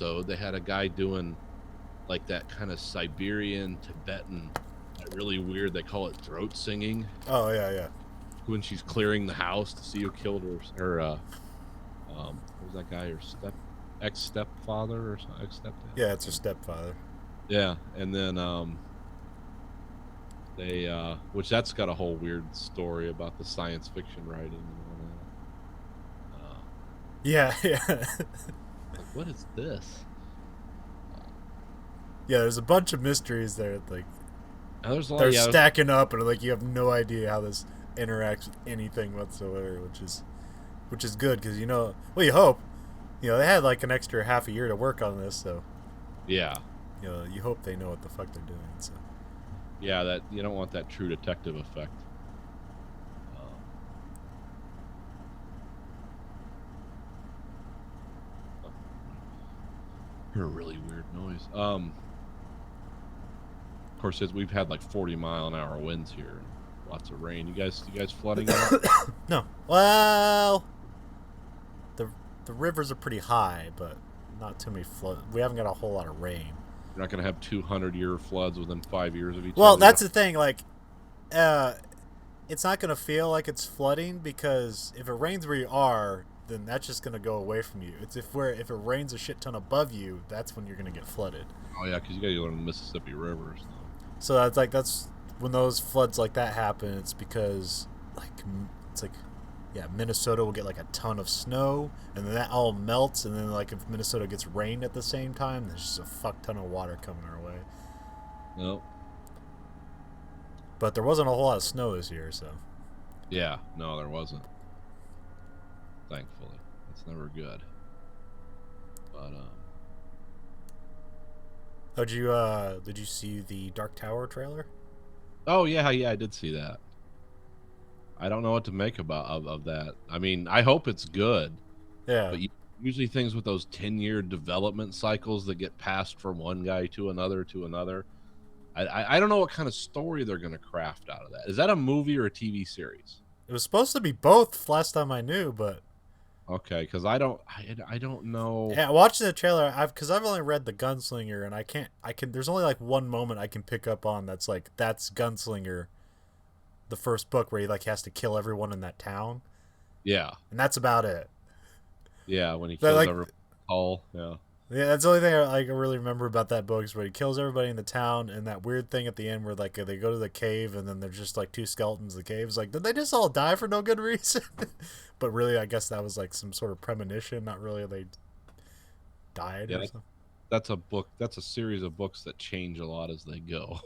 episode, they had a guy doing like that kind of Siberian, Tibetan, that really weird. They call it throat singing. Oh yeah. When she's clearing the house to see who killed her. What was that guy? Her ex stepfather or ex stepdad? Yeah, it's her stepfather. Yeah, and then they which that's got a whole weird story about the science fiction writing and all that. Yeah. Like, what is this? Yeah, there's a bunch of mysteries there. Like There's a lot. they're stacking up, and like you have no idea how this interacts with anything whatsoever, which is good because well, you hope. They had like an extra half a year to work on this, so yeah. You hope they know what the fuck they're doing. So. Yeah, that you don't want that True Detective effect. Heard a really weird noise. Of course, we've had like 40-mile-an-hour winds here, lots of rain. You guys flooding out? No. Well, the rivers are pretty high, but not too many flood. We haven't got a whole lot of rain. You're not going to have 200-year floods within 5 years of each other. Well, that's the thing. Like, it's not going to feel like it's flooding because if it rains where you are, then that's just going to go away from you. It's if it rains a shit ton above you, that's when you're going to get flooded. Oh yeah, because you got to go to the Mississippi River. So that's when those floods like that happen. It's because Minnesota will get like a ton of snow, and then that all melts, and then like if Minnesota gets rain at the same time, there's just a fuck ton of water coming our way. Nope. But there wasn't a whole lot of snow this year, so. Yeah, no, there wasn't. Thankfully, it's never good. But did you see the Dark Tower trailer? Oh yeah, I did see that. I don't know what to make of that. I mean, I hope it's good. Yeah. But usually things with those 10-year development cycles that get passed from one guy to another. I don't know what kind of story they're going to craft out of that. Is that a movie or a TV series? It was supposed to be both last time I knew, but okay, because I don't know. Yeah, watching the trailer, I've only read the Gunslinger, and I can. There's only like one moment I can pick up on that's Gunslinger, the first book where he has to kill everyone in that town. Yeah, and that's about it. Yeah, when he kills everyone. Yeah, that's the only thing I really remember about that book is where he kills everybody in the town, and that weird thing at the end where they go to the cave and then there's just like two skeletons in the cave. It's like, did they just all die for no good reason? But really, I guess that was like some sort of premonition. Not really, they died or something. That's a book. That's a series of books that change a lot as they go.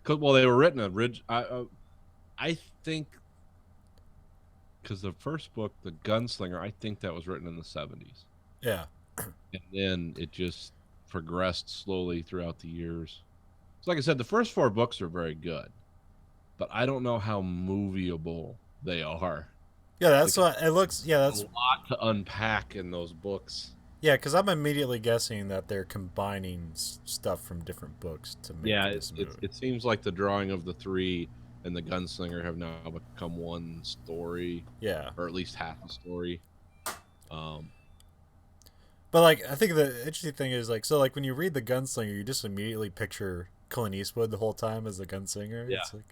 Well, they were written I think because the first book, The Gunslinger, I think that was written in the 70s. Yeah. And then it just progressed slowly throughout the years. So like I said, the first 4 books are very good, but I don't know how movieable they are. Yeah, that's what it looks. Yeah, that's a lot to unpack in those books. Yeah, because I'm immediately guessing that they're combining stuff from different books to make this movie. It seems like the drawing of the 3 and the Gunslinger have now become one story. Yeah. Or at least half a story. But like, I think the interesting thing is when you read the Gunslinger, you just immediately picture Clint Eastwood the whole time as the gunslinger. Yeah. It's like,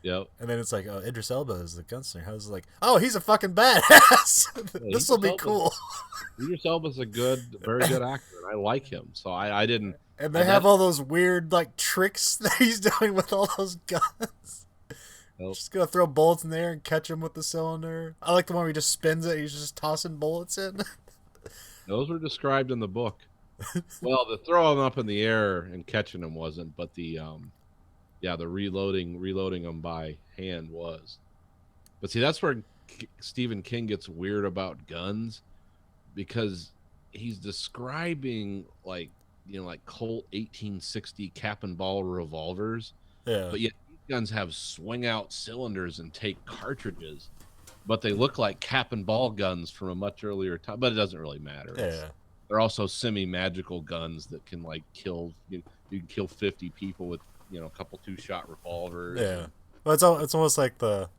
yep. And then it's like, oh, Idris Elba is the gunslinger. How's it like, oh, he's a fucking badass. This will be cool. Idris Elba's a very good actor, and I like him. So I didn't. And they have all those weird tricks that he's doing with all those guns. Nope. Just gonna throw bullets in there and catch him with the cylinder. I like the one where he just spins it. He's just tossing bullets in. Those were described in the book. Well, the throwing them up in the air and catching them wasn't, but the reloading them by hand was. But see, that's where Stephen King gets weird about guns, because he's describing like Colt 1860 cap and ball revolvers. Yeah. But yet these guns have swing out cylinders and take cartridges. But they look like cap and ball guns from a much earlier time. But it doesn't really matter. Yeah. They're also semi-magical guns that can kill. You can kill 50 people with a couple 2-shot revolvers. Yeah. Well, it's almost like the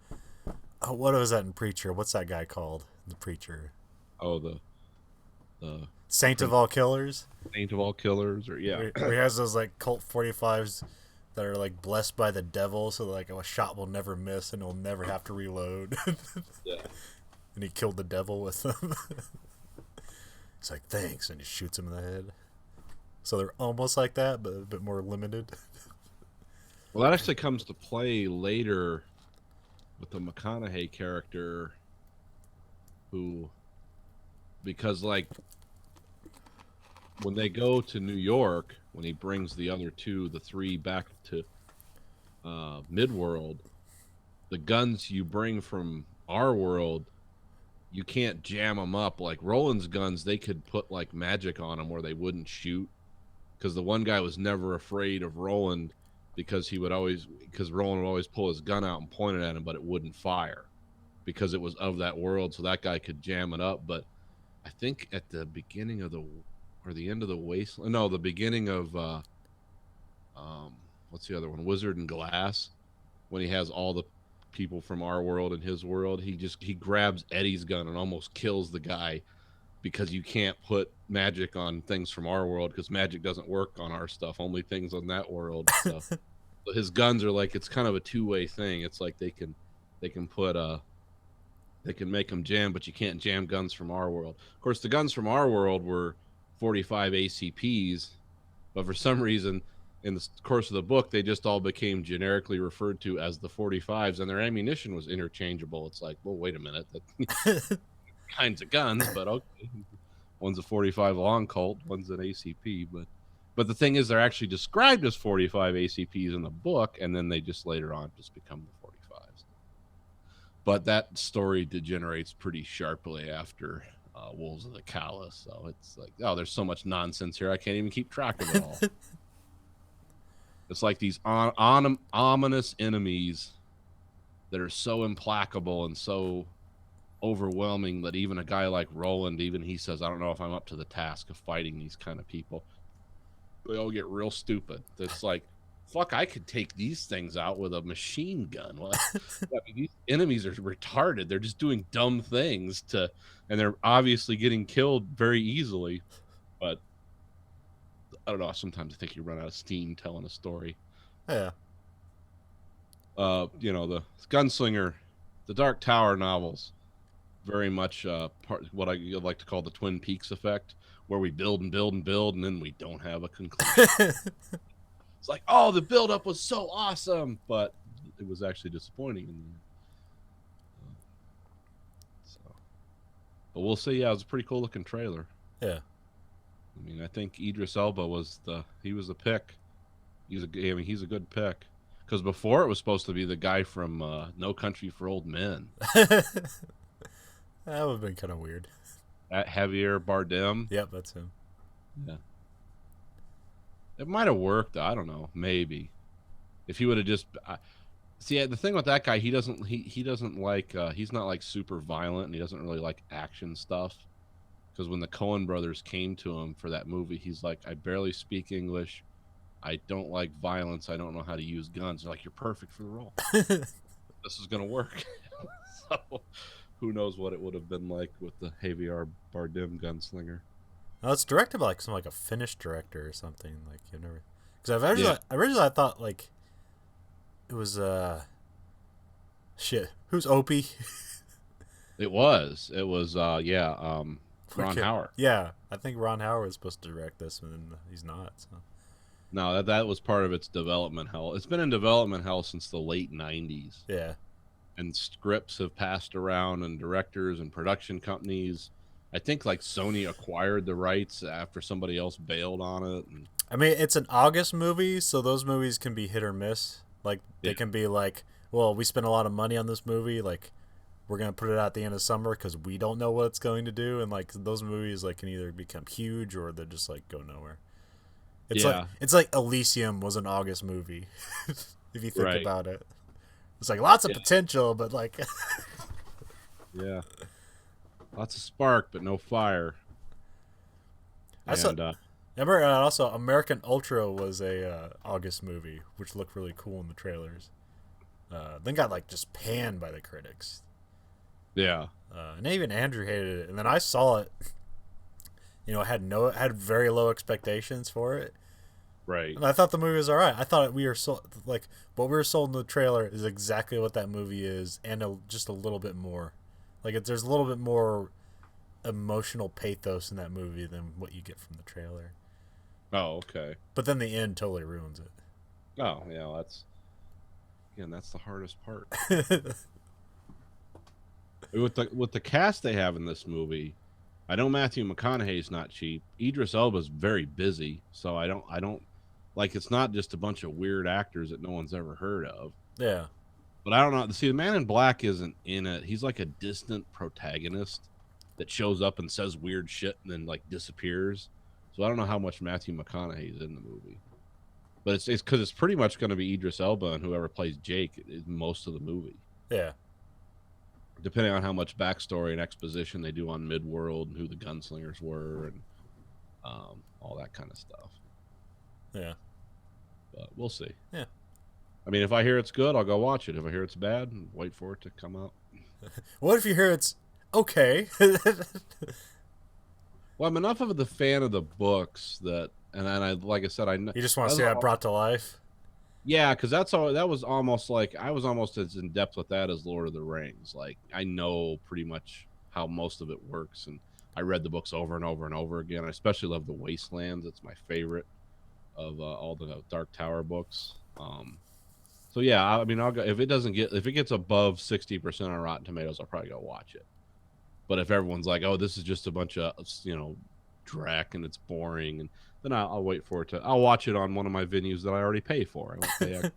what was that in Preacher? What's that guy called? The Preacher. Oh, the Saint of all killers. Saint of all killers, or yeah. Where he has those like Colt 45s that are like blessed by the devil, so like a shot will never miss and he'll never have to reload. Yeah. And he killed the devil with them. He's like, thanks, and he shoots him in the head. So they're almost like that, but a bit more limited. Well, that actually comes to play later with the McConaughey character, who, because like when they go to New York, when he brings the three back to Midworld, the guns you bring from our world, you can't jam them up. Like Roland's guns, they could put like magic on them where they wouldn't shoot, because the one guy was never afraid of Roland because Roland would always pull his gun out and point it at him, but it wouldn't fire because it was of that world. So that guy could jam it up. But I think at the beginning of the end of the Wasteland, no, the beginning of what's the other one? Wizard and Glass, when he has all the people from our world and his world, he grabs Eddie's gun and almost kills the guy, because you can't put magic on things from our world because magic doesn't work on our stuff, only things on that world. So his guns are like, it's kind of a two-way thing. It's like they can make them jam, but you can't jam guns from our world. Of course, the guns from our world were 45 ACPs, but for some reason in the course of the book, they just all became generically referred to as the 45s, and their ammunition was interchangeable. It's like, well, wait a minute, that kinds of guns, but okay. One's a 45 long Colt, one's an ACP, but the thing is, they're actually described as 45 ACPs in the book, and then they just later on just become the 45s. But that story degenerates pretty sharply after Wolves of the Callous, so it's like, oh, there's so much nonsense here, I can't even keep track of it all. It's like these ominous enemies that are so implacable and so overwhelming that even a guy like Roland, even he says, I don't know if I'm up to the task of fighting these kind of people. They all get real stupid. It's like, fuck, I could take these things out with a machine gun. Well, I mean, these enemies are retarded. They're just doing dumb things and they're obviously getting killed very easily. But I don't know. Sometimes I think you run out of steam telling a story. Yeah. The Gunslinger, the Dark Tower novels, very much what I like to call the Twin Peaks effect, where we build and build and build, and then we don't have a conclusion. It's like, oh, the buildup was so awesome, but it was actually disappointing. But we'll see. Yeah, it was a pretty cool looking trailer. Yeah. I mean, I think Idris Elba was the pick. He's a good pick. Because before it was supposed to be the guy from No Country for Old Men. That would have been kind of weird. Javier Bardem. Yep, that's him. Yeah. It might have worked. I don't know. Maybe. If he would have just... see, the thing with that guy, he doesn't like... he's not like super violent, and he doesn't really like action stuff. Because when the Coen brothers came to him for that movie, he's like, I barely speak English. I don't like violence. I don't know how to use guns. They're like, you're perfect for the role. This is going to work. So... who knows what it would have been like with the Javier Bardem Gunslinger? No, it's directed by like a Finnish director or something. Like you've never, because originally I thought like it was shit. Who's Opie? It was Ron Howard. Yeah, I think Ron Howard was supposed to direct this, and he's not. So. No, that was part of its development hell. It's been in development hell since the late '90s. Yeah. And scripts have passed around, and directors and production companies. I think like Sony acquired the rights after somebody else bailed on it. And... I mean, it's an August movie, so those movies can be hit or miss. Like they can be like, well, we spent a lot of money on this movie, like we're gonna put it out at the end of summer because we don't know what it's going to do, and like those movies like can either become huge or they just like go nowhere. It's like Elysium was an August movie, if you think about it. It's like lots of potential, but like... yeah. Lots of spark, but no fire. Remember, also, American Ultra was a August movie, which looked really cool in the trailers. Then got, like, just panned by the critics. Yeah. And even Andrew hated it. And then I saw it, had very low expectations for it. Right. And I thought the movie was all right. I thought we were what we were sold in the trailer is exactly what that movie is, and just a little bit more. There's a little bit more emotional pathos in that movie than what you get from the trailer. Oh, okay. But then the end totally ruins it. Oh, yeah, that's the hardest part. With the cast they have in this movie, I know Matthew McConaughey's not cheap. Idris Elba's very busy, so I don't like, it's not just a bunch of weird actors that no one's ever heard of. Yeah. But I don't know. See, the Man in Black isn't in it. He's like a distant protagonist that shows up and says weird shit and then like disappears. So I don't know how much Matthew McConaughey is in the movie. But it's because it's pretty much going to be Idris Elba and whoever plays Jake is most of the movie. Yeah. Depending on how much backstory and exposition they do on Midworld and who the gunslingers were and all that kind of stuff. Yeah. But we'll see. Yeah. I mean, if I hear it's good, I'll go watch it. If I hear it's bad, wait for it to come out. What if you hear it's okay? Well, I'm enough of the fan of the books that, and then like I said, I know you just want to see that brought to life. Yeah, because that was almost like I was almost as in depth with that as Lord of the Rings. Like I know pretty much how most of it works, and I read the books over and over and over again. I especially love the Wastelands. It's my favorite of all the Dark Tower books. So yeah, I mean, I'll go if it gets above 60% on Rotten Tomatoes, I'll probably go watch it. But if everyone's like, "Oh, this is just a bunch of dreck and it's boring," and then I'll wait for it to. I'll watch it on one of my venues that I already pay for. I won't pay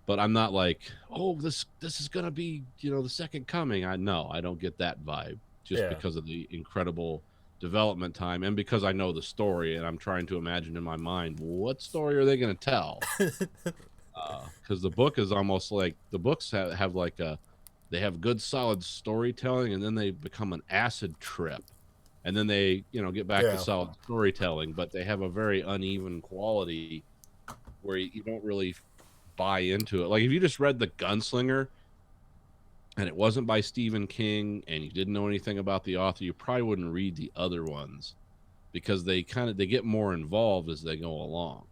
but I'm not like, "Oh, this is gonna be the second coming." I don't get that vibe just because of the incredible development time and because I know the story and I'm trying to imagine in my mind what story are they gonna tell. Because the book is almost like the books have like a. They have good solid storytelling and then they become an acid trip and then they get back to solid storytelling, but they have a very uneven quality where you don't really buy into it. Like if you just read The Gunslinger and it wasn't by Stephen King and you didn't know anything about the author, you probably wouldn't read the other ones because they get more involved as they go along,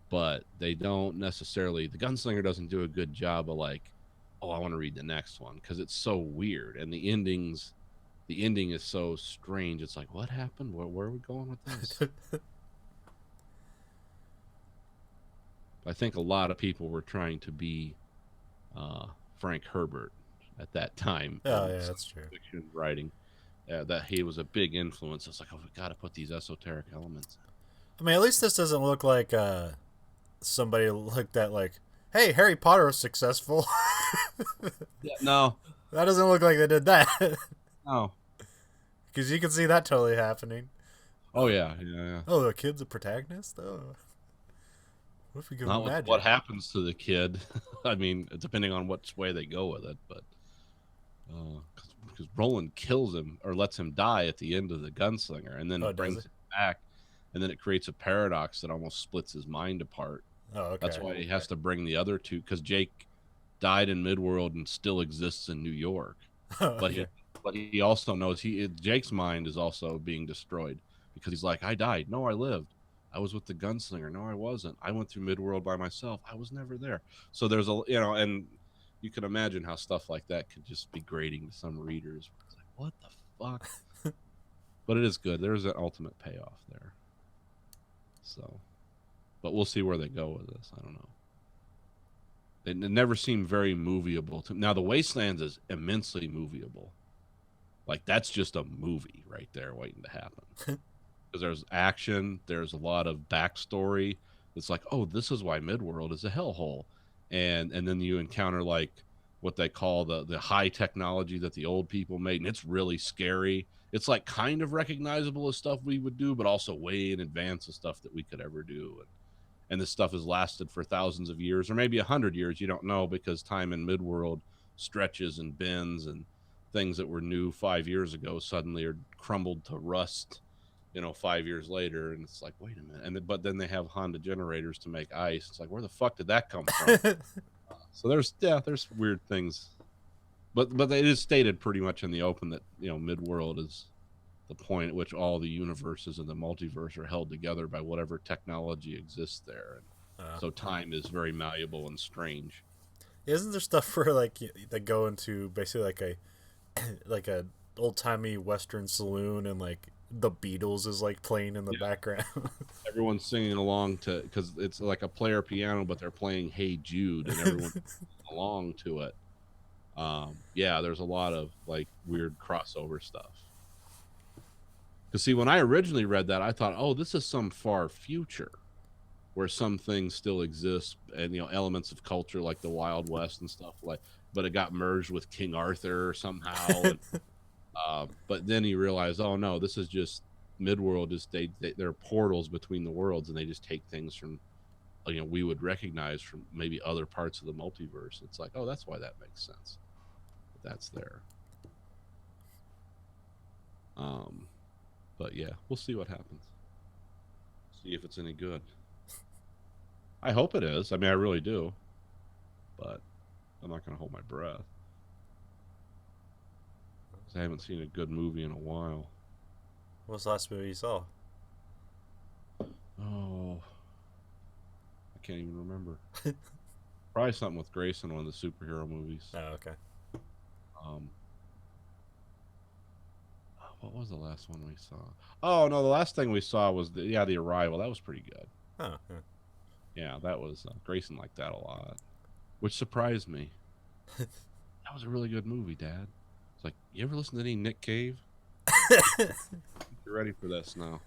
but they don't necessarily. The Gunslinger doesn't do a good job of like, oh, I want to read the next one because it's so weird and the ending is so strange. It's like, what happened? Where are we going with this? I think a lot of people were trying to be Frank Herbert at that time. Oh yeah, that's true. Fiction writing, that he was a big influence. It's like, oh, we got to put these esoteric elements in. I mean, at least this doesn't look like somebody looked at like, hey, Harry Potter was successful. Yeah, no, that doesn't look like they did that. No, because you can see that totally happening. Oh yeah. Oh, the kid's a protagonist. Oh, what if we give him magic? What happens to the kid? I mean, depending on which way they go with it, but because Roland kills him or lets him die at the end of the Gunslinger, and then brings him back, and then it creates a paradox that almost splits his mind apart. Oh, okay. That's why he has to bring the other two, because Jake died in Midworld and still exists in New York. But he also knows Jake's mind is also being destroyed because he's like, I died. No, I lived. I was with the Gunslinger. No, I wasn't. I went through Midworld by myself. I was never there. So there's and you can imagine how stuff like that could just be grating to some readers. It's like, what the fuck? But it is good. There's an ultimate payoff there. So, but we'll see where they go with this. I don't know. It never seemed very movieable to me. Now, The Wastelands is immensely movieable. Like, that's just a movie right there waiting to happen. Because there's action, there's a lot of backstory. It's like, oh, this is why Midworld is a hellhole. And then you encounter, like, what they call the high technology that the old people made, and it's really scary. It's, like, kind of recognizable as stuff we would do, but also way in advance of stuff that we could ever do. And this stuff has lasted for thousands of years, or maybe 100 years. You don't know, because time in Midworld stretches and bends, and things that were new 5 years ago suddenly are crumbled to rust, 5 years later. And it's like, wait a minute. But then they have Honda generators to make ice. It's like, where the fuck did that come from? So there's weird things, but it is stated pretty much in the open that Midworld is the point at which all the universes in the multiverse are held together by whatever technology exists there. And so time is very malleable and strange. Isn't there stuff where like that go into basically like a like a old timey Western saloon and like the Beatles is like playing in the background? Everyone's singing along to because it's like a player piano, but they're playing "Hey Jude" and everyone's along to it. Yeah, there's a lot of like weird crossover stuff. Because see, when I originally read that, I thought, oh, this is some far future where some things still exist and elements of culture like the Wild West and stuff like. But it got merged with King Arthur somehow. And, but then he realized, oh no, this is just Midworld. Just they're portals between the worlds, and they just take things from we would recognize from maybe other parts of the multiverse. It's like, oh, that's why that makes sense. That's there. But yeah, we'll see what happens. See if it's any good. I hope it is. I mean, I really do. But I'm not going to hold my breath. I haven't seen a good movie in a while. What's the last movie you saw? Oh, I can't even remember. Probably something with Grayson, one of the superhero movies. Oh, okay. What was the last one we saw? Oh no, the last thing we saw was the Arrival. That was pretty good. Oh, yeah. Yeah, that was Grayson liked that a lot, which surprised me. That was a really good movie, Dad. It's like, you ever listen to any Nick Cave? You're ready for this now.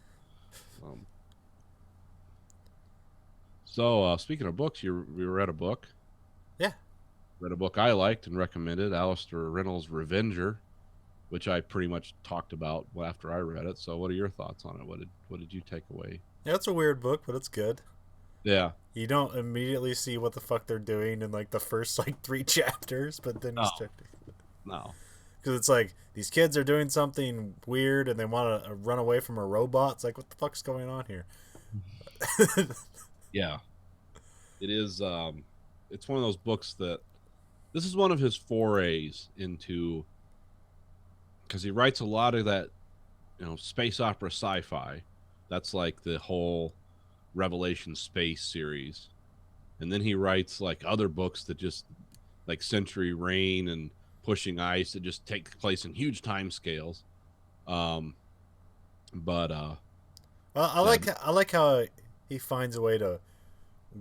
So speaking of books, you read a book? Yeah. Read a book I liked and recommended, Alistair Reynolds' Revenger, which I pretty much talked about after I read it. So what are your thoughts on it? What did you take away? Yeah, it's a weird book, but it's good. Yeah. You don't immediately see what the fuck they're doing in like the first like 3 chapters, but then you start to... No. Because it's like these kids are doing something weird and they want to run away from a robot. It's like, what the fuck's going on here? Yeah. It is. It's one of those books that this is one of his forays into, because he writes a lot of that, space opera sci-fi. That's like the whole Revelation Space series. And then he writes like other books that just like Century Rain and Pushing Ice that just take place in huge time scales. Well, I like how he finds a way to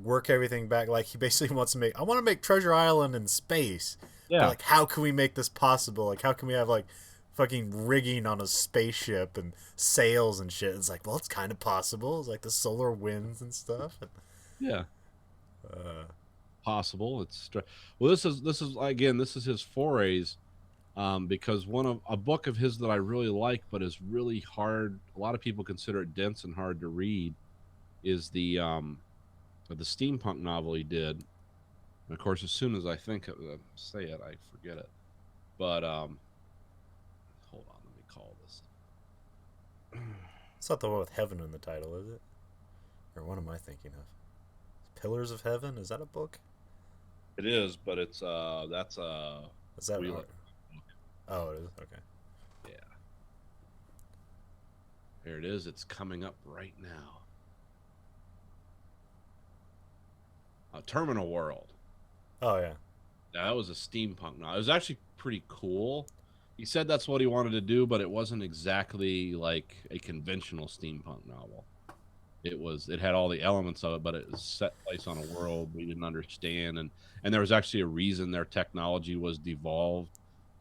work everything back. Like he basically wants to I want to make Treasure Island in space. Yeah. But like, how can we make this possible? Like, how can we have like fucking rigging on a spaceship and sails and shit? It's like, well, it's kind of possible. It's like the solar winds and stuff. Yeah. Possible. Well, this is again, this is his forays, because a book of his that I really like, but is really hard. A lot of people consider it dense and hard to read. Is the steampunk novel he did. And of course, as soon as I think of say it, I forget it. But hold on, let me call this. It's not the one with heaven in the title, is it? Or what am I thinking of? Pillars of Heaven? Is that a book? It is, but it's that's Is that right? Oh, it is. Okay. Yeah. There it is. It's coming up right now. Terminal World. Oh yeah. Yeah, that was a steampunk novel. It was actually pretty cool. He said that's what he wanted to do, but it wasn't exactly like a conventional steampunk novel. It had all the elements of it, but it was set place on a world we didn't understand, and there was actually a reason their technology was devolved.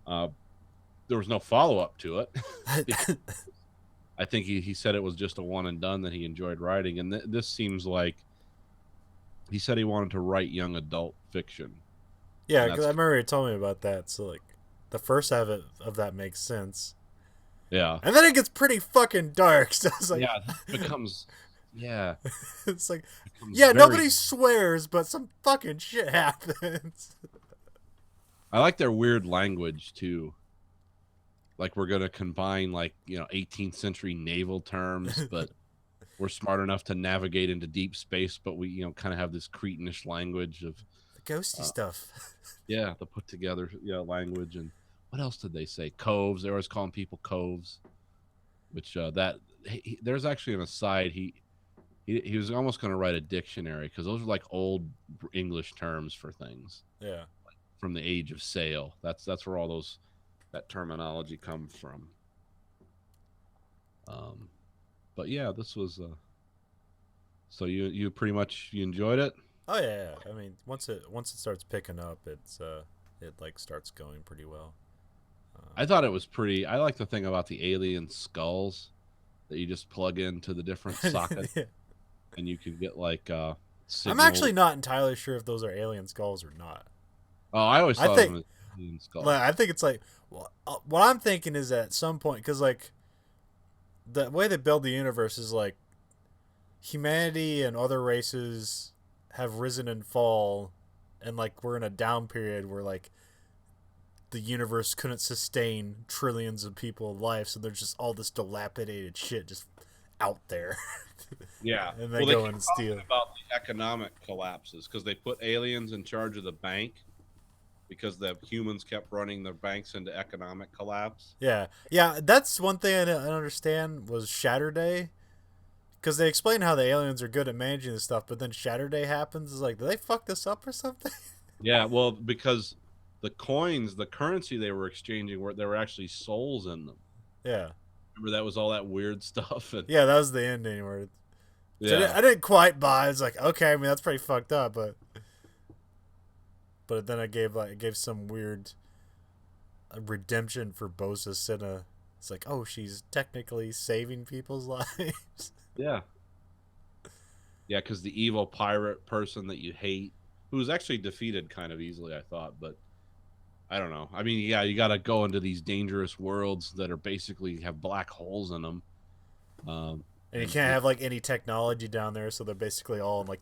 There was no follow-up to it. I think he said it was just a one and done that he enjoyed writing, and this seems like he said he wanted to write young adult fiction. Yeah, because I remember he told me about that. So like, the first half of that makes sense. Yeah, and then it gets pretty fucking dark. So it's like, yeah, it becomes. Yeah. It's like, yeah, nobody swears, but some fucking shit happens. I like their weird language, too. Like, we're going to combine, 18th century naval terms, but we're smart enough to navigate into deep space, but we, kind of have this cretinish language of... The ghosty stuff. Yeah, the put together language. And what else did they say? Coves. They always calling people coves. which there's actually an aside. He was almost going to write a dictionary because those are like old English terms for things Yeah. from the age of sail. That's where all that terminology comes from. Um, but yeah, this was so you pretty much you enjoyed it. Oh yeah, yeah. I mean, once it starts picking up, it like starts going pretty well. I thought it was pretty. I like the thing about the alien skulls that you just plug into the different sockets Yeah. and you can get like I'm signal. actually not entirely sure if those are alien skulls or not. Oh, I always I thought of them think as alien like skulls. I think it's like what I'm thinking is at some point because like the way they build the universe is like humanity and other races have risen and fall, and like we're in a down period where like the universe couldn't sustain trillions of people's life, so there's just all this dilapidated shit just out there, Yeah. and they Well, they go keep in and talking steal. about the economic collapses because they put aliens in charge of the bank because the humans kept running their banks into economic collapse. Yeah, yeah, that's one thing I didn't understand was Shatter Day. Because they explain how the aliens are good at managing this stuff, but then Shatter Day happens. It's like, did they fuck this up or something? Yeah, well, because the coins, the currency they were exchanging, were there were actually souls in them. Yeah, Remember that was all that weird stuff, and yeah, that was the ending where, which yeah, I didn't quite buy. It's like, okay, I mean that's pretty fucked up, but then I gave some weird redemption for Bosa Cinna. It's like, oh, she's technically saving people's lives. yeah, yeah, because the evil pirate person that you hate, who was actually defeated kind of easily, I thought, but I don't know. I mean, yeah, you got to go into these dangerous worlds that are basically have black holes in them. And you And can't have like any technology down there, so they're basically all in like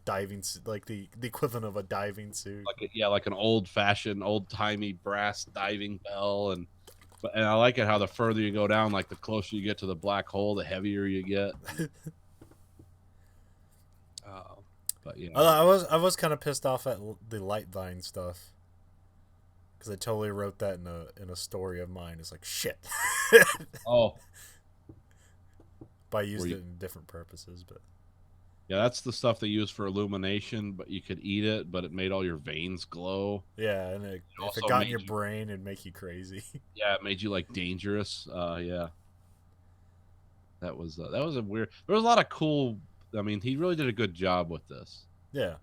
like the equivalent of a diving suit. yeah, like an old fashioned, old timey brass diving bell, and I like it how the further you go down, like the closer you get to the black hole, the heavier you get. Oh, but yeah, I was kind of pissed off at the light vine stuff because I totally wrote that in a story of mine. It's like shit, oh, but I where used you, it in different purposes. But yeah, that's the stuff they use for illumination, but you could eat it, but it made all your veins glow. yeah, and It if it also got in made your you, brain, it'd make you crazy. yeah, it made you like dangerous. Yeah, that was a weird. There was a lot of cool. I mean, he really did a good job with this. Yeah,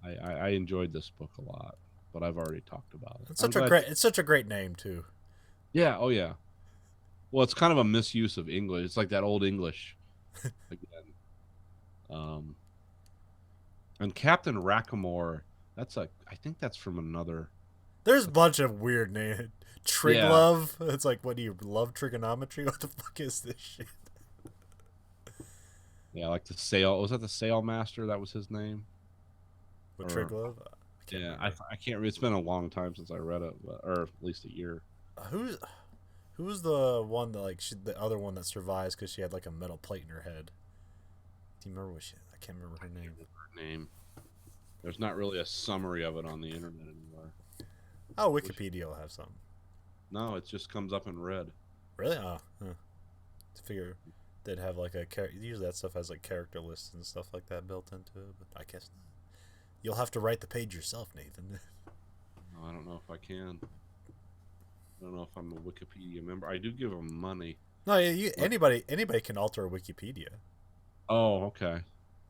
I enjoyed this book a lot, but I've already talked about it. it's I'm such a glad. great it's such a great name too. Yeah. Oh yeah. Well, it's kind of a misuse of English. It's like that old English again. Um, and Captain Rackamore. I think that's from another. There's a bunch of weird names. Trig Yeah. love. It's like, what do you love trigonometry? What the fuck is this shit? Yeah, like the sail. Was that the sail master? That was his name. What Or trig love? I can't yeah, remember. I can't. It's been a long time since I read it, or at least a year. Who's who's the one that like the other one that survives because she had like a metal plate in her head? Do you remember what she? I can't remember her name. Her name. There's not really a summary of it on the internet anymore. Oh, Which, Wikipedia will have some. no, it just comes up in red. Really? Oh, huh. I figure they'd have like a character. Usually that stuff has like character lists and stuff like that built into it, but I guess not. You'll have to write the page yourself, Nathan. No, I don't know if I can. I don't know if I'm a Wikipedia member. I do give them money. No, But, anybody can alter Wikipedia. oh, okay.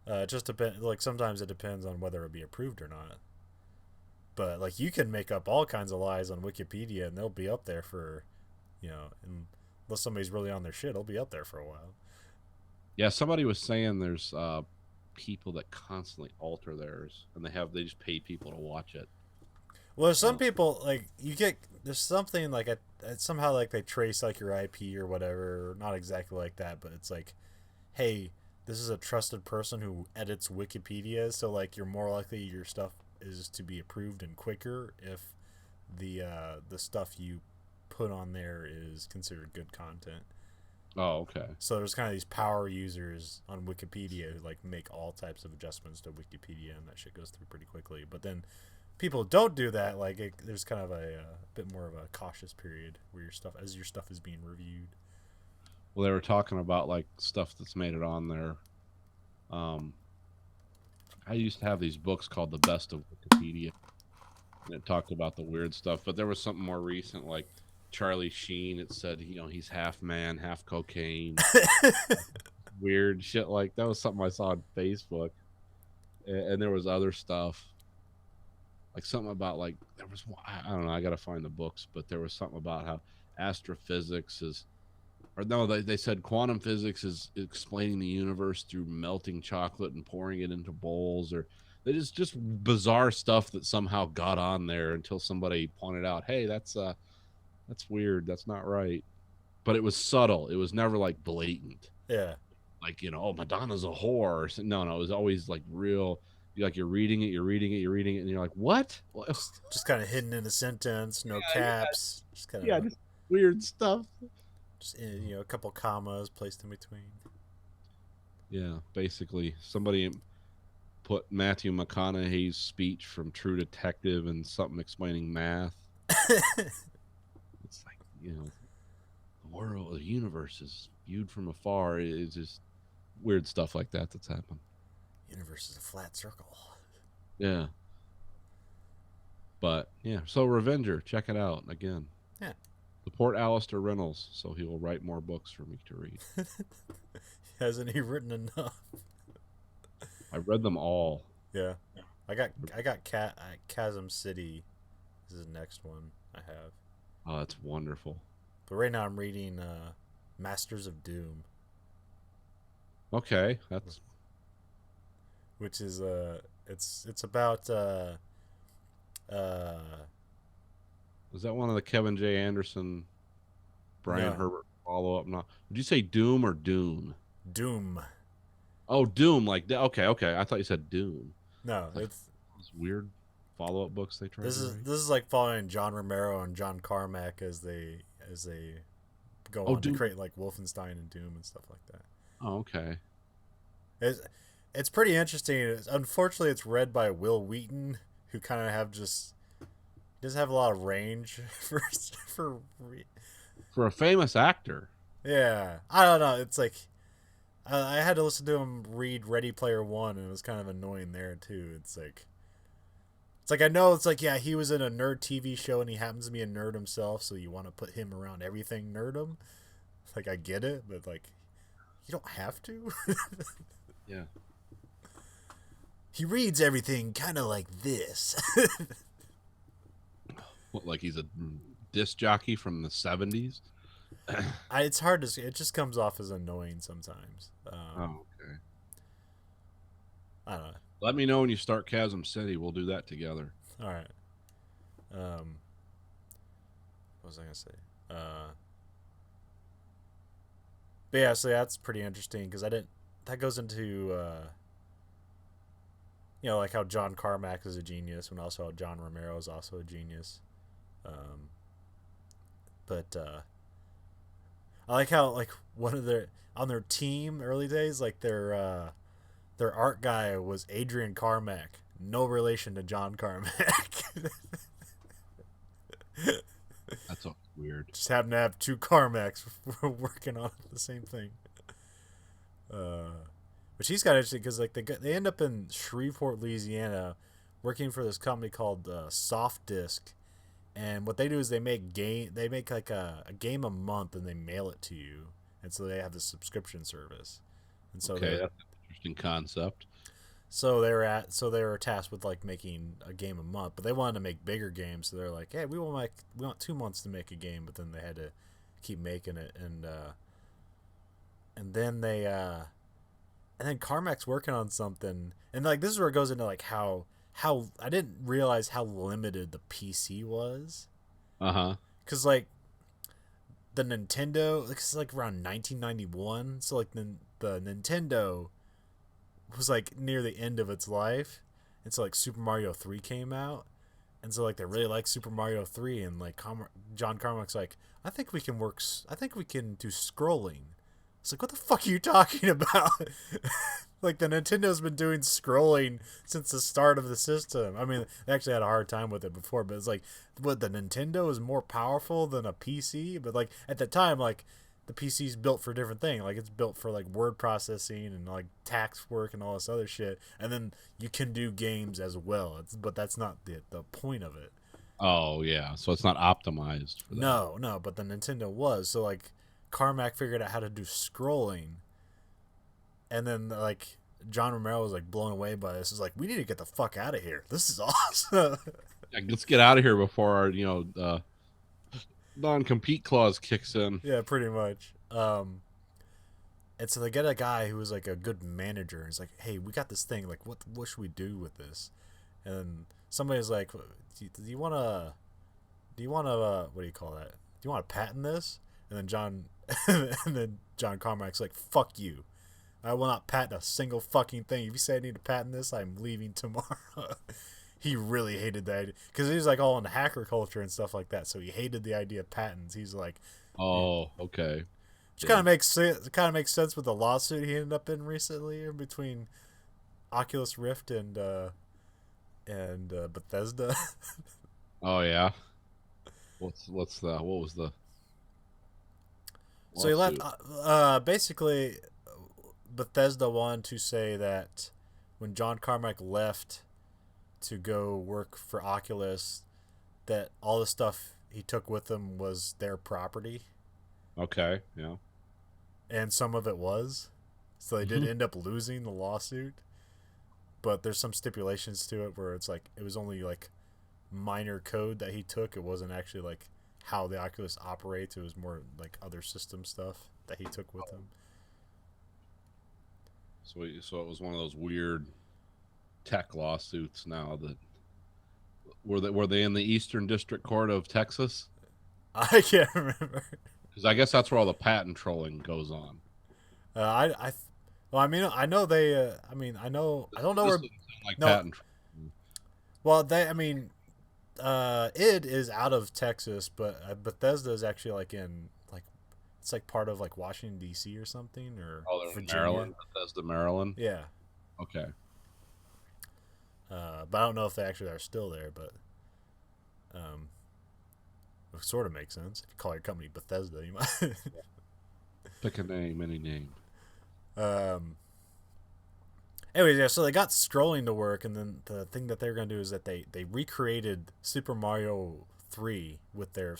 It just depends. Like sometimes it depends on whether it be approved or not. But like you can make up all kinds of lies on Wikipedia, and they'll be up there for, unless somebody's really on their shit, it'll be up there for a while. Yeah, somebody was saying there's people that constantly alter theirs, and they just pay people to watch it. Well, there's some Oh, people like there's something like somehow like they trace like your IP or whatever. Not exactly like that, but it's like, hey, this is a trusted person who edits Wikipedia, so like you're more likely your stuff is to be approved and quicker if the stuff you put on there is considered good content. oh, okay. So there's kind of these power users on Wikipedia who like make all types of adjustments to Wikipedia, and that shit goes through pretty quickly. But then people who don't do that, like there's kind of a bit more of a cautious period where your stuff is being reviewed. Well, they were talking about like stuff that's made it on there. Um, I used to have these books called The Best of Wikipedia, and it talked about the weird stuff. But there was something more recent, like Charlie Sheen. It said, he's half man, half cocaine. Weird shit like that was something I saw on Facebook, and there was other stuff, like something about like there was I don't know. I got to find the books, but there was something about how astrophysics is, or no, they said quantum physics is explaining the universe through melting chocolate and pouring it into bowls, or it is just bizarre stuff that somehow got on there until somebody pointed out, hey, that's weird, that's not right. But it was subtle. It was never like blatant. Yeah. Like, oh, Madonna's a whore. No, it was always like real. Like you're reading it, and you're like, what? Just kind of hidden in a sentence, no caps, just kind of just weird stuff. Just a couple commas placed in between. Yeah, basically, somebody put Matthew McConaughey's speech from True Detective and something explaining math. It's like, the world, the universe is viewed from afar. It's just weird stuff like that that's happened. Universe is a flat circle. Yeah. But yeah, so Revenger, check it out again. Yeah. Support Alistair Reynolds so he will write more books for me to read. Hasn't he written enough? I've read them all. Yeah. I got Chasm City. This is the next one I have. Oh, that's wonderful. But right now I'm reading Masters of Doom. Okay, that's which is it's about is that one of the Kevin J. Anderson, Brian Herbert follow up? Not. Did you say Doom or Dune? Doom. Oh, Doom. Like okay. I thought you said Dune. No, it's weird follow up books they try. This is like following John Romero and John Carmack as they go on to create like Wolfenstein and Doom and stuff like that. Oh, okay. It's pretty interesting. Unfortunately, it's read by Will Wheaton, who kind of doesn't have a lot of range for a famous actor. Yeah, I don't know. It's like I had to listen to him read Ready Player One, and it was kind of annoying there too. It's like I know it's like, yeah, he was in a nerd TV show and he happens to be a nerd himself, so you want to put him around everything nerdum. Like, I get it, but like, you don't have to. Yeah. He reads everything kind of like this. What, like he's a disc jockey from the 70s? It's hard to see. It just comes off as annoying sometimes. Oh, okay. I don't know. Let me know when you start Chasm City. We'll do that together. All right. What was I going to say? But yeah, so that's pretty interesting because that goes into, like how John Carmack is a genius and also how John Romero is also a genius. But I like how, like, on their team early days, like their art guy was Adrian Carmack, no relation to John Carmack. That's all weird. Just happen to have two Carmacks working on the same thing. Which he's got interesting because like they end up in Shreveport, Louisiana, working for this company called Soft Disc, and what they do is they make like a game a month and they mail it to you, and so they have this subscription service. And so okay, that's an interesting concept. So they were tasked with like making a game a month, but they wanted to make bigger games. So they're like, "Hey, we want 2 months to make a game," but then they had to keep making it, and then Carmack's working on something, and like this is where it goes into like how I didn't realize how limited the PC was. Because like the Nintendo, it's like around 1991, so like the Nintendo was like near the end of its life, and so like Super Mario 3 came out, and so like they really like Super Mario 3, and like John Carmack's like, I think we can do scrolling. It's like, what the fuck are you talking about? Like the Nintendo's been doing scrolling since the start of the system. I mean, they actually had a hard time with it before, but it's like, what, the Nintendo is more powerful than a PC? But like at the time, like the PC's built for a different thing. Like it's built for like word processing and like tax work and all this other shit. And then you can do games as well. But that's not the point of it. Oh yeah, so it's not optimized for that. No, but the Nintendo was. So like Carmack figured out how to do scrolling, and then like John Romero was like blown away by this. It's like, we need to get the fuck out of here. This is awesome. Yeah, let's get out of here before our non-compete clause kicks in. Yeah, pretty much. And so they get a guy who was like a good manager. He's like, hey, we got this thing. Like, what should we do with this? And somebody's like, do you want to what do you call that? Do you want to patent this? And then John Carmack's like, fuck you. I will not patent a single fucking thing. If you say I need to patent this, I'm leaving tomorrow. He really hated that idea because he was like all into hacker culture and stuff like that. So he hated the idea of patents. He's like, oh, okay. Which kind of makes sense. Kind of makes sense with the lawsuit he ended up in recently between Oculus Rift and Bethesda. Oh yeah. What was the? So he left. Basically, Bethesda wanted to say that when John Carmack left to go work for Oculus, that all the stuff he took with him was their property. Okay. Yeah. And some of it was. So they did end up losing the lawsuit. But there's some stipulations to it where it's like it was only like minor code that he took. It wasn't actually like how the Oculus operates. It was more like other system stuff that he took with him. So it was one of those weird tech lawsuits now that were they in the Eastern District Court of Texas? I can't remember. Because I guess that's where all the patent trolling goes on. Well, I mean, I know they. I mean, I know. I don't know where. Like no, patent. Well, id is out of Texas, but Bethesda is actually like in like it's like part of like Washington D.C. or something or Virginia. Maryland, Bethesda, Maryland. Yeah. Okay. But I don't know if they actually are still there, but it sort of makes sense. If you call your company Bethesda, you might pick a name, any name. Anyways, yeah, so they got scrolling to work, and then the thing that they're going to do is that they recreated Super Mario 3 with their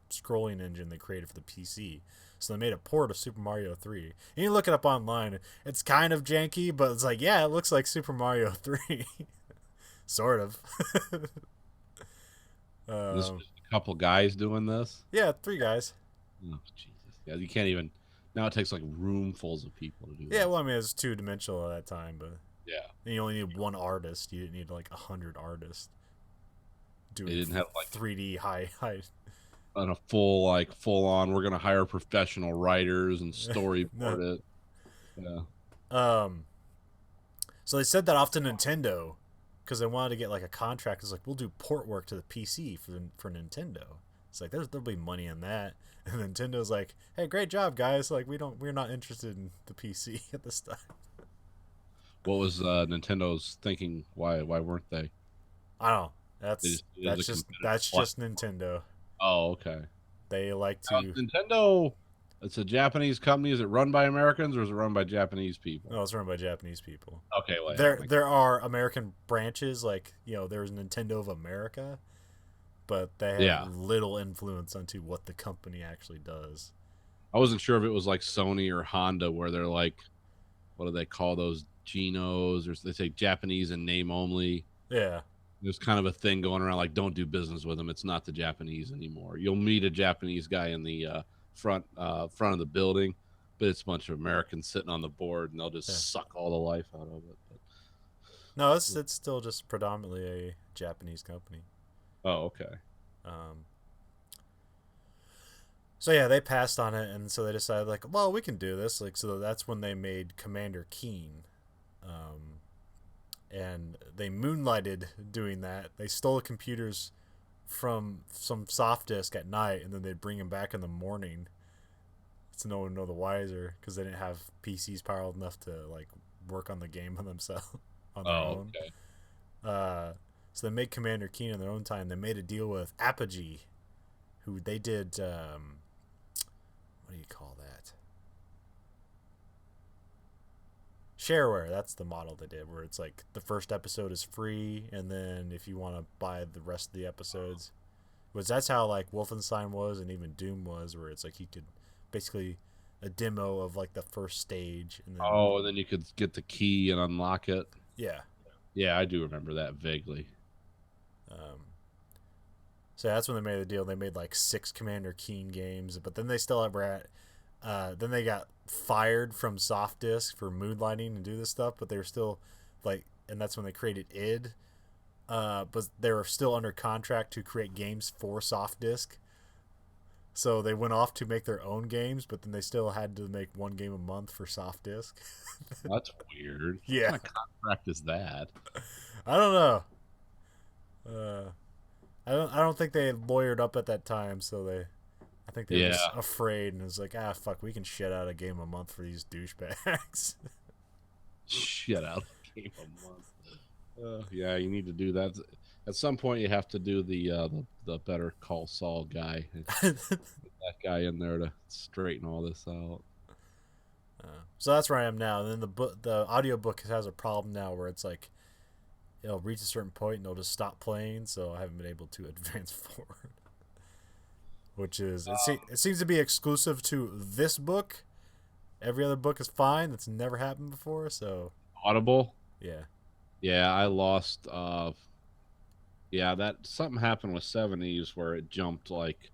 scrolling engine they created for the PC. So they made a port of Super Mario 3. And you look it up online. It's kind of janky, but it's like, yeah, it looks like Super Mario 3. Sort of. This was a couple guys doing this? Yeah, 3 guys. Oh, Jesus. Yeah, you can't even... Now it takes like roomfuls of people to do that. Yeah, well, I mean, it was 2-dimensional at that time, but... Yeah. And you only need 1 artist. You didn't need like 100 artists. They didn't have like 3D high on a full on we're gonna hire professional writers and storyboard it. Yeah. So they said that off to Nintendo because they wanted to get like a contract. It's like, we'll do port work to the PC for Nintendo. It's like there'll be money in that. And Nintendo's like, hey, great job, guys. Like we're not interested in the PC at this time. What was Nintendo's thinking? Why weren't they? I don't know. That's just Nintendo. Oh, okay. They like to Nintendo. It's a Japanese company. Is it run by Americans or is it run by Japanese people? No, it's run by Japanese people. Okay, well, there are American branches, like there's Nintendo of America, but they have little influence onto what the company actually does. I wasn't sure if it was like Sony or Honda, where they're like, what do they call those Genos, or they say Japanese in name only. Yeah. There's kind of a thing going around like, don't do business with them. It's not the Japanese anymore. You'll meet a Japanese guy in the front of the building, but it's a bunch of Americans sitting on the board, and they'll just suck all the life out of it. But, no, it's still just predominantly a Japanese company. Oh, okay. So yeah, they passed on it, and so they decided like, well, we can do this. Like, so that's when they made Commander Keen. And they moonlighted doing that. They stole the computers from some soft disk at night, and then they'd bring them back in the morning. So no one would know the wiser, because they didn't have PCs powerful enough to like work on the game on themselves on their own. Okay. So they made Commander Keen in their own time. They made a deal with Apogee, who they did. What what do you call that? Shareware, that's the model they did, where it's like the first episode is free, and then if you want to buy the rest of the episodes, which that's how like Wolfenstein was, and even Doom was, where it's like you could basically a demo of like the first stage, and then Oh, and then you could get the key and unlock it. yeah. Yeah, I do remember that vaguely. Um, so that's when they made the deal. They made like 6 Commander Keen games, but then they still ever had. Then they got fired from Soft Disk for moonlighting and do this stuff, but they were still like, and that's when they created id. But they were still under contract to create games for Soft Disk. So they went off to make their own games, but then they still had to make 1 game a month for Soft Disk. That's weird. Yeah. What kind of contract is that? I don't know. I don't think they lawyered up at that time, so I think they were just afraid and was like, fuck, we can shit out a game a month for these douchebags. Shit out a game a month. Yeah, you need to do that. At some point, you have to do the Better Call Saul guy. That guy in there to straighten all this out. So that's where I am now. And then the audiobook has a problem now where it's like it'll reach a certain point and it'll just stop playing, so I haven't been able to advance forward. Which is it seems to be exclusive to this book. Every other book is fine. That's never happened before. So Audible. Yeah, I lost. That something happened with 70s where it jumped like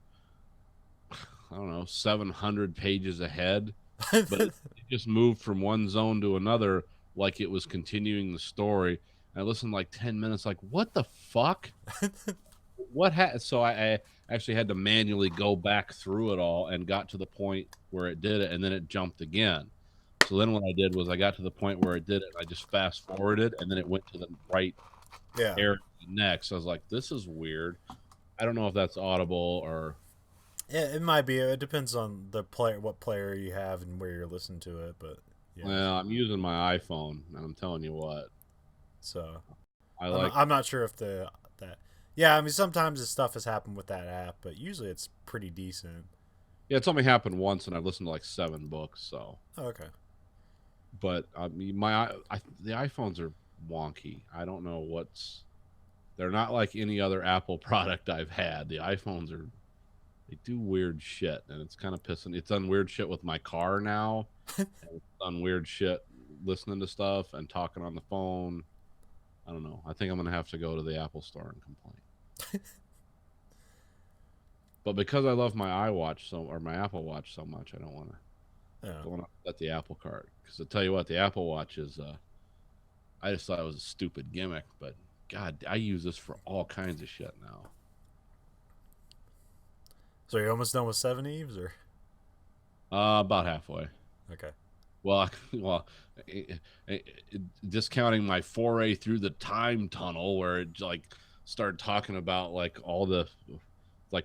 I don't know 700 pages ahead, but it just moved from one zone to another like it was continuing the story. I listened like 10 minutes, like what the fuck? So I actually had to manually go back through it all and got to the point where it did it, and then it jumped again. So then what I did was I got to the point where it did it, and I just fast forwarded, and then it went to the right area next. I was like, this is weird. I don't know if that's Audible or... Yeah, it might be. It depends on the player, what player you have, and where you're listening to it. But yeah. Well, I'm using my iPhone, and I'm telling you what. So I'm not sure if Yeah, I mean, sometimes this stuff has happened with that app, but usually it's pretty decent. Yeah, it's only happened once, and I've listened to like 7 books, so... Oh, okay. But I mean, the iPhones are wonky. I don't know what's... They're not like any other Apple product I've had. The iPhones they do weird shit, and it's kind of pissing. It's done weird shit with my car now, and it's done weird shit listening to stuff and talking on the phone. I don't know. I think I'm gonna have to go to the Apple store and complain. But because I love my my Apple Watch so much, I don't want to let the Apple cart. Because I tell you what, the Apple Watch is. I just thought it was a stupid gimmick, but God, I use this for all kinds of shit now. So you're almost done with 7 Eves, or? About halfway. Okay. Well, discounting my foray through the time tunnel, where it like started talking about like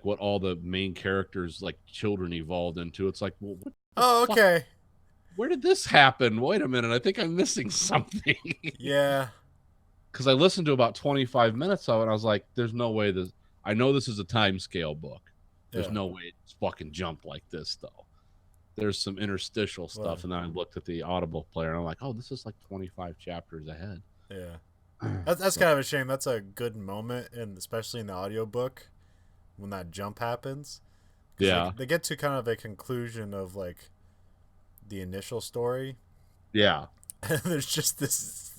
what all the main characters like children evolved into. It's like, well, what okay. Where did this happen? Wait a minute, I think I'm missing something. Yeah. Because I listened to about 25 minutes of it, and I was like, "There's no way this. I know this is a time scale book. There's no way it's fucking jumped like this, though. There's some interstitial stuff." And then I looked at the Audible player, and I'm like, "Oh, this is like 25 chapters ahead." Yeah. That's kind of a shame. That's a good moment, and especially in the audiobook, when that jump happens. Yeah. They get to kind of a conclusion of like the initial story. Yeah. And there's just this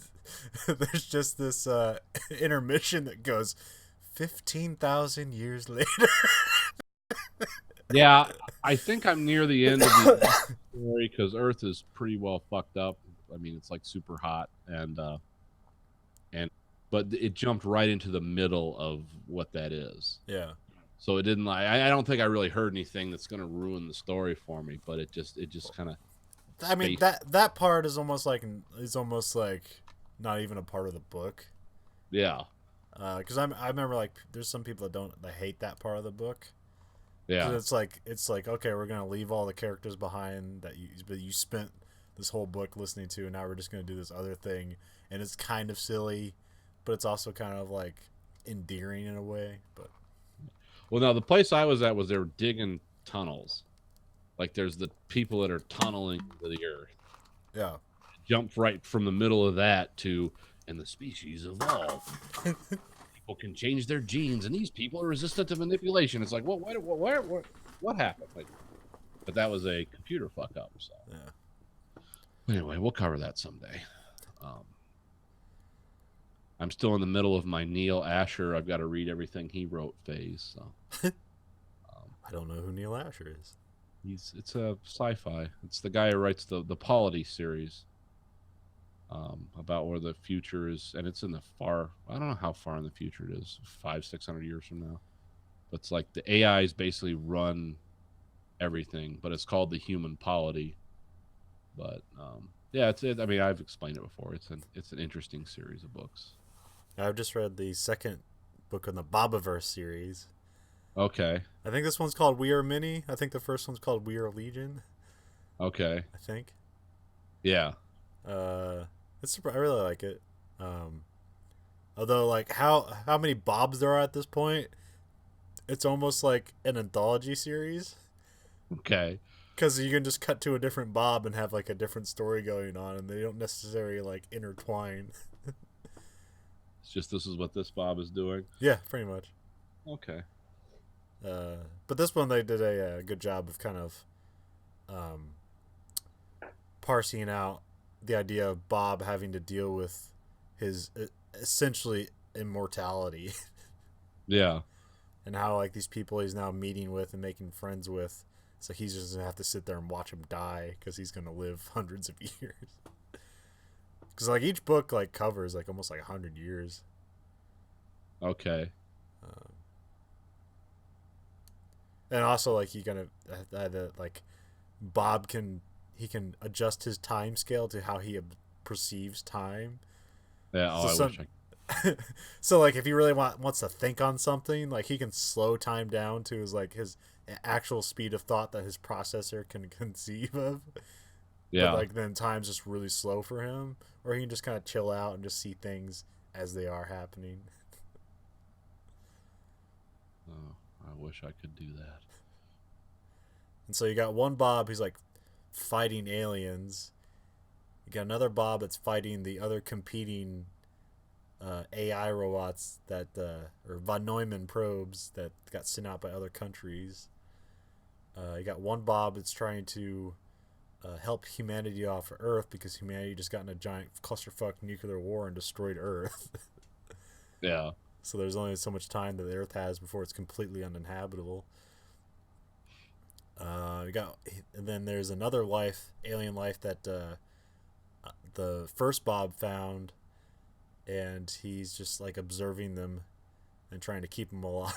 intermission that goes 15,000 years later. Yeah, I think I'm near the end of the story because Earth is pretty well fucked up. I mean, it's like super hot, but it jumped right into the middle of what that is. Yeah. So it didn't. I don't think I really heard anything that's going to ruin the story for me. But it just kind of. I mean, that part is almost like not even a part of the book. Yeah. Because I remember like there's some people that hate that part of the book. Yeah. It's like okay, we're gonna leave all the characters behind that you spent this whole book listening to, and now we're just gonna do this other thing, and it's kind of silly, but it's also kind of like endearing in a way. But well, now the place I was at was they were digging tunnels, Like there's the people that are tunneling to the earth. Yeah. Jump right from the middle of that to, and the species evolve. People can change their genes, and these people are resistant to manipulation. It's like, well, what happened? Like, but that was a computer fuck up. So Yeah. anyway, we'll cover that someday. I'm still in the middle of my Neil Asher. I've got to read everything he wrote phase. So I don't know who Neil Asher is. It's a sci-fi. It's the guy who writes the Polity series. About where the future is, and it's in the far, I don't know how far in the future it is, 500-600 years from now. But it's like the AIs basically run everything, but it's called the human polity. But yeah, I mean, I've explained it before. It's an interesting series of books. I've just read the second book in the Bobaverse series. Okay. I think this one's called We Are Many. I think the first one's called We Are Legion. Okay. I think. Yeah. I really like it. Although, like, how many Bobs there are at this point, it's almost like an anthology series. Okay. Because you can just cut to a different Bob and have like a different story going on, and they don't necessarily like intertwine. It's just this is what this Bob is doing. Yeah, pretty much. Okay. But this one they did a good job of kind of parsing out the idea of Bob having to deal with his essentially immortality. Yeah. And how like these people he's now meeting with and making friends with, so he's just gonna have to sit there and watch him die because he's gonna live hundreds of years. Because like each book like covers like almost like 100 years. Okay. And also like you gonna like Bob can adjust his time scale to how he perceives time. Yeah. So I wish I. So like if he really wants to think on something, like he can slow time down to his actual speed of thought that his processor can conceive of. Yeah. But like then time's just really slow for him, or he can just kind of chill out and just see things as they are happening. Oh, I wish I could do that. And so you got one Bob who's like fighting aliens. You got another Bob that's fighting the other competing AI robots that or von Neumann probes that got sent out by other countries. You got one Bob that's trying to help humanity off of Earth because humanity just got in a giant clusterfuck nuclear war and destroyed Earth. Yeah. So there's only so much time that the Earth has before it's completely uninhabitable. And then there's another alien life that the first Bob found, and he's just like observing them and trying to keep them alive.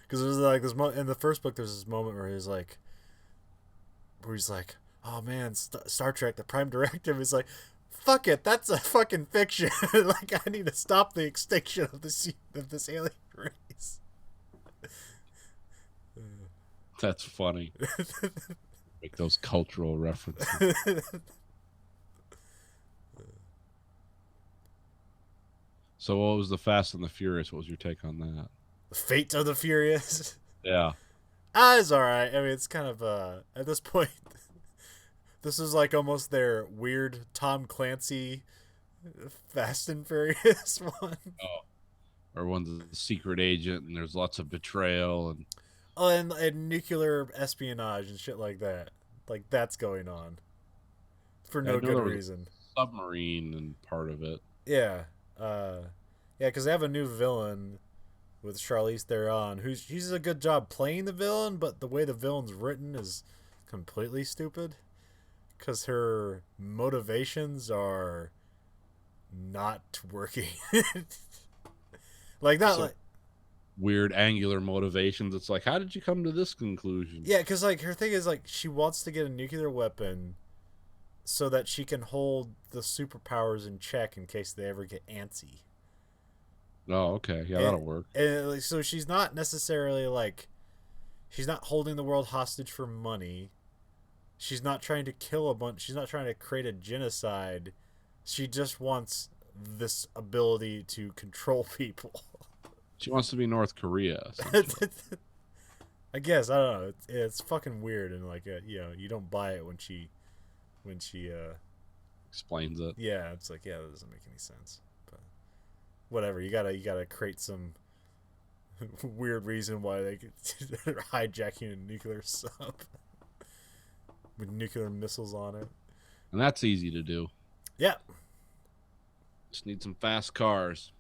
Because there's like this in the first book, there's this moment where he's like, oh man, Star Trek, the Prime Directive is like, fuck it, that's a fucking fiction. Like I need to stop the extinction of this alien race. That's funny. Make those cultural references. So what was the Fast and the Furious? What was your take on that? The Fate of the Furious. Yeah. It's alright. I mean, it's kind of at this point, this is like almost their weird Tom Clancy Fast and Furious one. Oh. Or one's a secret agent and there's lots of betrayal and and nuclear espionage and shit like that. Like that's going on for no good reason. Submarine and part of it. Yeah. Because they have a new villain with Charlize Theron, she's a good job playing the villain, but the way the villain's written is completely stupid. Because her motivations are not working. Like not like weird angular motivations. It's like, how did you come to this conclusion? Yeah, because like her thing is like she wants to get a nuclear weapon so that she can hold the superpowers in check in case they ever get antsy. Oh, okay. Yeah, that'll work. And so she's not necessarily like, she's not holding the world hostage for money. She's not trying to kill a bunch. She's not trying to create a genocide. She just wants this ability to control people. She wants to be North Korea. I guess I don't know. It's fucking weird, and like you know, you don't buy it when she Explains it. yeah, it's like yeah, that doesn't make any sense. But whatever, you gotta create some weird reason why they're hijacking a nuclear sub with nuclear missiles on it. And that's easy to do. Yeah, Just need some fast cars.